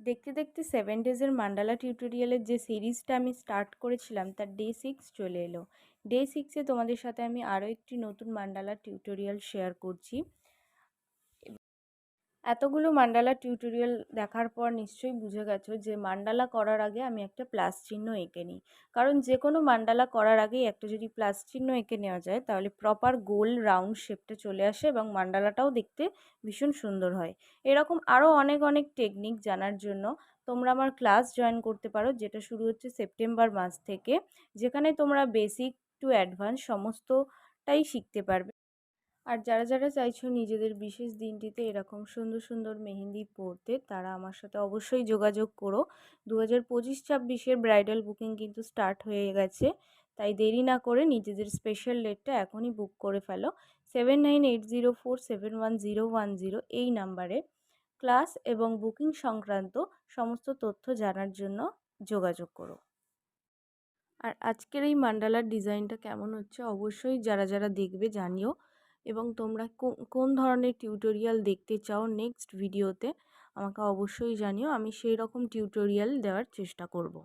দেখতে দেখতে 7 ডেজের মান্ডালা টিউটোরিয়ালের যে সিরিজটা আমি স্টার্ট করেছিলাম তার ডে 6 চলে এলো। ডে 6-এ তোমাদের সাথে আমি আরও একটি নতুন মান্ডালা টিউটোরিয়াল শেয়ার করছি। এতগুলো মান্ডালা টিউটোরিয়াল দেখার পর নিশ্চয়ই বুঝে গেছো যে মান্ডালা করার আগে আমি একটা প্লাস চিহ্ন এঁকে নিই। কারণ যে কোনো মান্ডালা করার আগেই একটা যদি প্লাস চিহ্ন এঁকে নেওয়া যায় তাহলে প্রপার গোল রাউন্ড শেপটা চলে আসে এবং মান্ডালাটাও দেখতে ভীষণ সুন্দর হয়। এরকম আরও অনেক অনেক টেকনিক জানার জন্য তোমরা আমার ক্লাস জয়েন করতে পারো, যেটা শুরু হচ্ছে সেপ্টেম্বর মাস থেকে, যেখানে তোমরা বেসিক টু অ্যাডভান্স সমস্তটাই শিখতে পারবে। আর যারা যারা চাইছো নিজেদের বিশেষ দিনটিতে এরকম সুন্দর সুন্দর মেহেন্দি পরতে, তারা আমার সাথে অবশ্যই যোগাযোগ করো। 2025-26-এর ব্রাইডাল বুকিং কিন্তু স্টার্ট হয়ে গেছে, তাই দেরি না করে নিজেদের স্পেশাল ডেটটা এখনই বুক করে ফেলো। 7980471010 এই নাম্বারে ক্লাস এবং বুকিং সংক্রান্ত সমস্ত তথ্য জানার জন্য যোগাযোগ করো। আর আজকের এই মান্ডালার ডিজাইনটা কেমন হচ্ছে অবশ্যই যারা যারা দেখবে জানিও, এবং তোমরা কোন ধরনের টিউটোরিয়াল দেখতে চাও নেক্সট ভিডিওতে আমাকে অবশ্যই জানিও। আমি সেই রকম টিউটোরিয়াল দেওয়ার চেষ্টা করব।